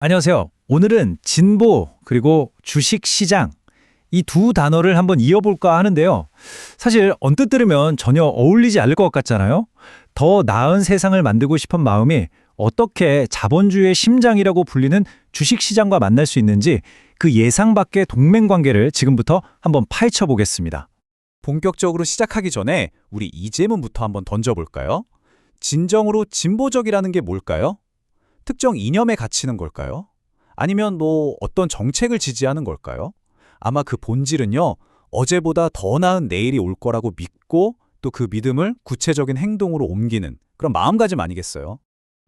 안녕하세요. 오늘은 진보 그리고 주식 시장 이 두 단어를 한번 이어볼까 하는데요. 사실 언뜻 들으면 전혀 어울리지 않을 것 같잖아요. 더 나은 세상을 만들고 싶은 마음이 어떻게 자본주의의 심장이라고 불리는 주식 시장과 만날 수 있는지 그 예상 밖의 동맹 관계를 지금부터 한번 파헤쳐 보겠습니다. 본격적으로 시작하기 전에 우리 이 질문부터 한번 던져볼까요? 진정으로 진보적이라는 게 뭘까요? 특정 이념에 갇히는 걸까요? 아니면 어떤 정책을 지지하는 걸까요? 아마 그 본질은요, 어제보다 더 나은 내일이 올 거라고 믿고 또 그 믿음을 구체적인 행동으로 옮기는 그런 마음가짐 아니겠어요?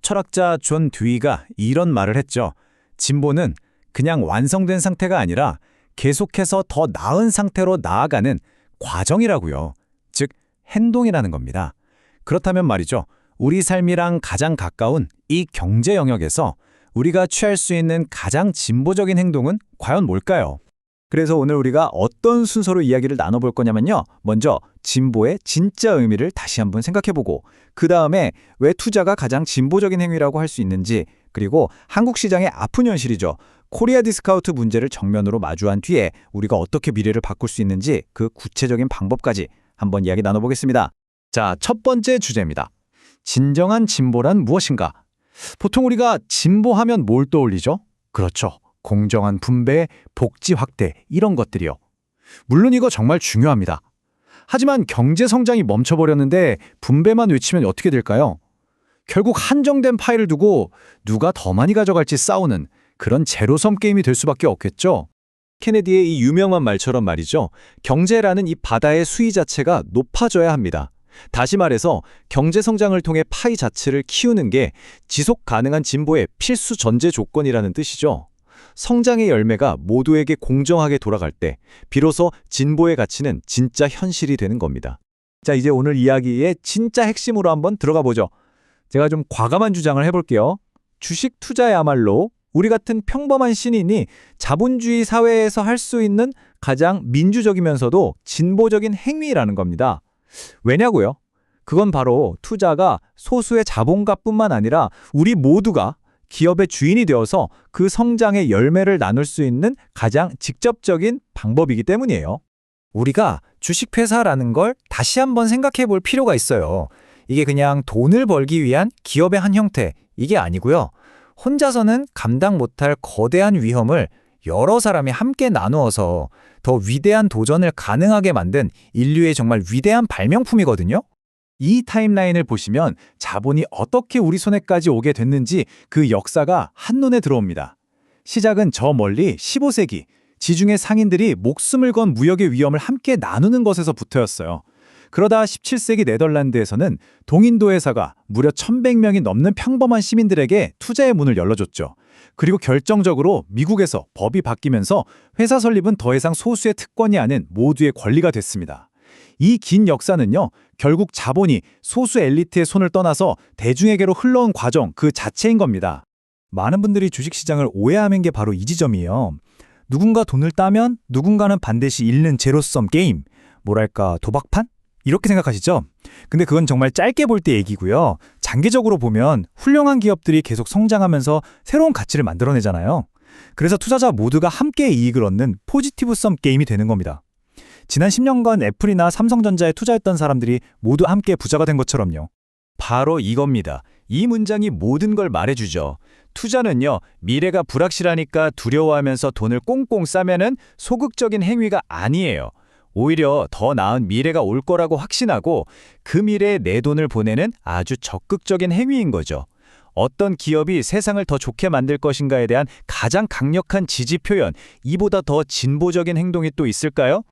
철학자 존 듀이가 이런 말을 했죠. 진보는 그냥 완성된 상태가 아니라 계속해서 더 나은 상태로 나아가는 과정이라고요. 즉, 행동이라는 겁니다. 그렇다면 말이죠. 우리 삶이랑 가장 가까운 이 경제 영역에서 우리가 취할 수 있는 가장 진보적인 행동은 과연 뭘까요? 그래서 오늘 우리가 어떤 순서로 이야기를 나눠볼 거냐면요. 먼저 진보의 진짜 의미를 다시 한번 생각해보고 그 다음에 왜 투자가 가장 진보적인 행위라고 할 수 있는지 그리고 한국 시장의 아픈 현실이죠. 코리아 디스카운트 문제를 정면으로 마주한 뒤에 우리가 어떻게 미래를 바꿀 수 있는지 그 구체적인 방법까지 한번 이야기 나눠보겠습니다. 자, 첫 번째 주제입니다. 진정한 진보란 무엇인가? 보통 우리가 진보하면 뭘 떠올리죠? 그렇죠. 공정한 분배, 복지 확대 이런 것들이요. 물론 이거 정말 중요합니다. 하지만 경제 성장이 멈춰버렸는데 분배만 외치면 어떻게 될까요? 결국 한정된 파일을 두고 누가 더 많이 가져갈지 싸우는 그런 제로섬 게임이 될 수밖에 없겠죠. 케네디의 이 유명한 말처럼 말이죠. 경제라는 이 바다의 수위 자체가 높아져야 합니다. 다시 말해서 경제 성장을 통해 파이 자체를 키우는 게 지속 가능한 진보의 필수 전제 조건이라는 뜻이죠. 성장의 열매가 모두에게 공정하게 돌아갈 때 비로소 진보의 가치는 진짜 현실이 되는 겁니다. 자, 이제 오늘 이야기의 진짜 핵심으로 한번 들어가 보죠. 제가 좀 과감한 주장을 해볼게요. 주식 투자야말로 우리 같은 평범한 신인이 자본주의 사회에서 할 수 있는 가장 민주적이면서도 진보적인 행위라는 겁니다. 왜냐고요? 그건 바로 투자가 소수의 자본가뿐만 아니라 우리 모두가 기업의 주인이 되어서 그 성장의 열매를 나눌 수 있는 가장 직접적인 방법이기 때문이에요. 우리가 주식회사라는 걸 다시 한번 생각해 볼 필요가 있어요. 이게 그냥 돈을 벌기 위한 기업의 한 형태, 이게 아니고요. 혼자서는 감당 못할 거대한 위험을 여러 사람이 함께 나누어서 더 위대한 도전을 가능하게 만든 인류의 정말 위대한 발명품이거든요. 이 타임라인을 보시면 자본이 어떻게 우리 손에까지 오게 됐는지 그 역사가 한눈에 들어옵니다. 시작은 저 멀리 15세기, 지중해 상인들이 목숨을 건 무역의 위험을 함께 나누는 것에서부터였어요. 그러다 17세기 네덜란드에서는 동인도 회사가 무려 1100명이 넘는 평범한 시민들에게 투자의 문을 열어줬죠. 그리고 결정적으로 미국에서 법이 바뀌면서 회사 설립은 더 이상 소수의 특권이 아닌 모두의 권리가 됐습니다. 이 긴 역사는요, 결국 자본이 소수 엘리트의 손을 떠나서 대중에게로 흘러온 과정 그 자체인 겁니다. 많은 분들이 주식시장을 오해하는 게 바로 이 지점이에요. 누군가 돈을 따면 누군가는 반드시 잃는 제로섬 게임, 뭐랄까 도박판? 이렇게 생각하시죠? 근데 그건 정말 짧게 볼 때 얘기고요. 장기적으로 보면 훌륭한 기업들이 계속 성장하면서 새로운 가치를 만들어내잖아요. 그래서 투자자 모두가 함께 이익을 얻는 포지티브 썸 게임이 되는 겁니다. 지난 10년간 애플이나 삼성전자에 투자했던 사람들이 모두 함께 부자가 된 것처럼요. 바로 이겁니다. 이 문장이 모든 걸 말해주죠. 투자는요, 미래가 불확실하니까 두려워하면서 돈을 꽁꽁 싸면은 소극적인 행위가 아니에요. 오히려 더 나은 미래가 올 거라고 확신하고 그 미래에 내 돈을 보내는 아주 적극적인 행위인 거죠. 어떤 기업이 세상을 더 좋게 만들 것인가에 대한 가장 강력한 지지 표현, 이보다 더 진보적인 행동이 또 있을까요?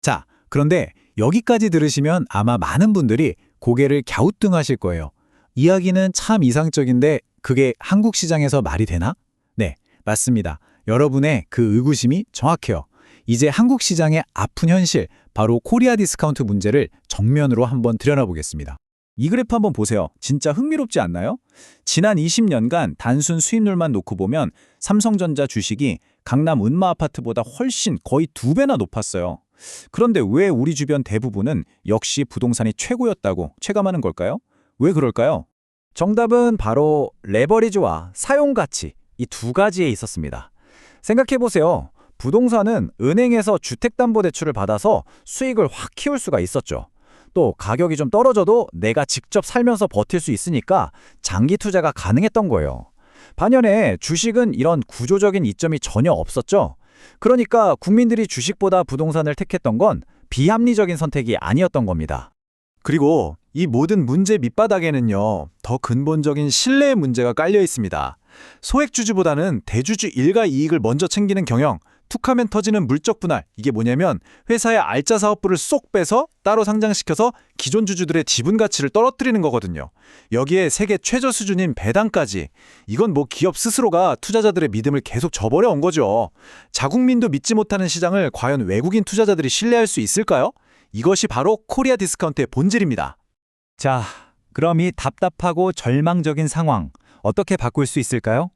자, 그런데 여기까지 들으시면 아마 많은 분들이 고개를 갸우뚱하실 거예요. 이야기는 참 이상적인데 그게 한국 시장에서 말이 되나? 네, 맞습니다. 여러분의 그 의구심이 정확해요. 이제 한국 시장의 아픈 현실, 바로 코리아 디스카운트 문제를 정면으로 한번 들여다보겠습니다. 이 그래프 한번 보세요. 진짜 흥미롭지 않나요? 지난 20년간 단순 수익률만 놓고 보면 삼성전자 주식이 강남 은마 아파트보다 훨씬 거의 2배나 높았어요. 그런데 왜 우리 주변 대부분은 역시 부동산이 최고였다고 체감하는 걸까요? 왜 그럴까요? 정답은 바로 레버리지와 사용가치, 이 두 가지에 있었습니다. 생각해보세요. 부동산은 은행에서 주택담보대출을 받아서 수익을 확 키울 수가 있었죠. 또 가격이 좀 떨어져도 내가 직접 살면서 버틸 수 있으니까 장기 투자가 가능했던 거예요. 반면에 주식은 이런 구조적인 이점이 전혀 없었죠. 그러니까 국민들이 주식보다 부동산을 택했던 건 비합리적인 선택이 아니었던 겁니다. 그리고 이 모든 문제 밑바닥에는요, 더 근본적인 신뢰의 문제가 깔려 있습니다. 소액주주보다는 대주주 일가 이익을 먼저 챙기는 경영, 툭하면 터지는 물적 분할, 이게 뭐냐면 회사의 알짜 사업부를 쏙 빼서 따로 상장시켜서 기존 주주들의 지분 가치를 떨어뜨리는 거거든요. 여기에 세계 최저 수준인 배당까지. 이건 뭐 기업 스스로가 투자자들의 믿음을 계속 저버려 온 거죠. 자국민도 믿지 못하는 시장을 과연 외국인 투자자들이 신뢰할 수 있을까요? 이것이 바로 코리아 디스카운트의 본질입니다. 자, 그럼 이 답답하고 절망적인 상황 어떻게 바꿀 수 있을까요?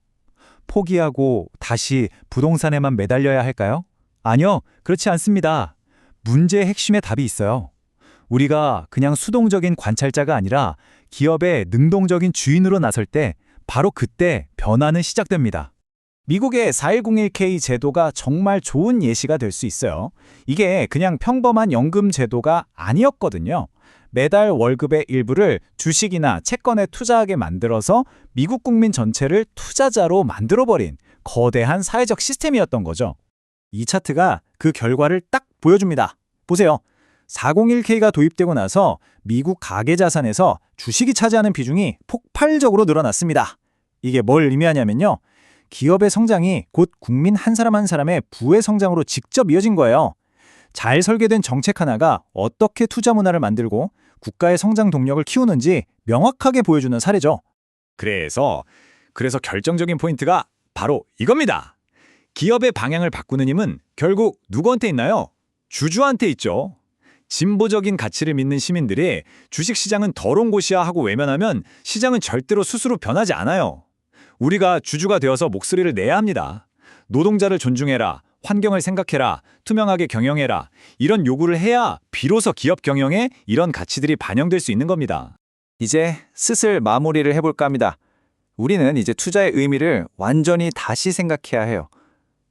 포기하고 다시 부동산에만 매달려야 할까요? 아니요, 그렇지 않습니다. 문제의 핵심에 답이 있어요. 우리가 그냥 수동적인 관찰자가 아니라 기업의 능동적인 주인으로 나설 때 바로 그때 변화는 시작됩니다. 미국의 4101K 제도가 정말 좋은 예시가 될 수 있어요. 이게 그냥 평범한 연금 제도가 아니었거든요. 매달 월급의 일부를 주식이나 채권에 투자하게 만들어서 미국 국민 전체를 투자자로 만들어버린 거대한 사회적 시스템이었던 거죠. 이 차트가 그 결과를 딱 보여줍니다. 보세요. 401K가 도입되고 나서 미국 가계자산에서 주식이 차지하는 비중이 폭발적으로 늘어났습니다. 이게 뭘 의미하냐면요. 기업의 성장이 곧 국민 한 사람 한 사람의 부의 성장으로 직접 이어진 거예요. 잘 설계된 정책 하나가 어떻게 투자 문화를 만들고 국가의 성장 동력을 키우는지 명확하게 보여주는 사례죠. 그래서 결정적인 포인트가 바로 이겁니다. 기업의 방향을 바꾸는 힘은 결국 누구한테 있나요? 주주한테 있죠. 진보적인 가치를 믿는 시민들이 주식시장은 더러운 곳이야 하고 외면하면 시장은 절대로 스스로 변하지 않아요. 우리가 주주가 되어서 목소리를 내야 합니다. 노동자를 존중해라, 환경을 생각해라, 투명하게 경영해라. 이런 요구를 해야 비로소 기업 경영에 이런 가치들이 반영될 수 있는 겁니다. 이제 슬슬 마무리를 해볼까 합니다. 우리는 이제 투자의 의미를 완전히 다시 생각해야 해요.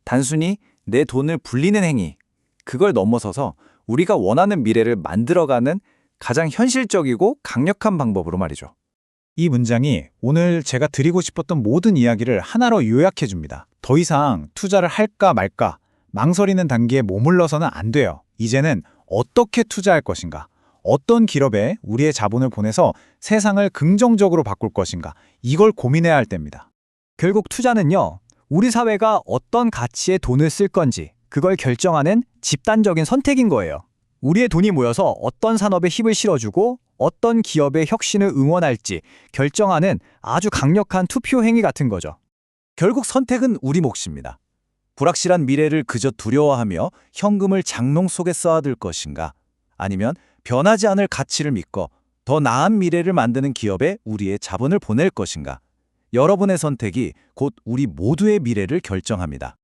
단순히 내 돈을 불리는 행위, 그걸 넘어서서 우리가 원하는 미래를 만들어가는 가장 현실적이고 강력한 방법으로 말이죠. 이 문장이 오늘 제가 드리고 싶었던 모든 이야기를 하나로 요약해 줍니다. 더 이상 투자를 할까 말까 망설이는 단계에 머물러서는 안 돼요. 이제는 어떻게 투자할 것인가, 어떤 기업에 우리의 자본을 보내서 세상을 긍정적으로 바꿀 것인가, 이걸 고민해야 할 때입니다. 결국 투자는요, 우리 사회가 어떤 가치에 돈을 쓸 건지 그걸 결정하는 집단적인 선택인 거예요. 우리의 돈이 모여서 어떤 산업에 힘을 실어주고 어떤 기업의 혁신을 응원할지 결정하는 아주 강력한 투표 행위 같은 거죠. 결국 선택은 우리 몫입니다. 불확실한 미래를 그저 두려워하며 현금을 장롱 속에 쌓아둘 것인가, 아니면 변하지 않을 가치를 믿고 더 나은 미래를 만드는 기업에 우리의 자본을 보낼 것인가. 여러분의 선택이 곧 우리 모두의 미래를 결정합니다.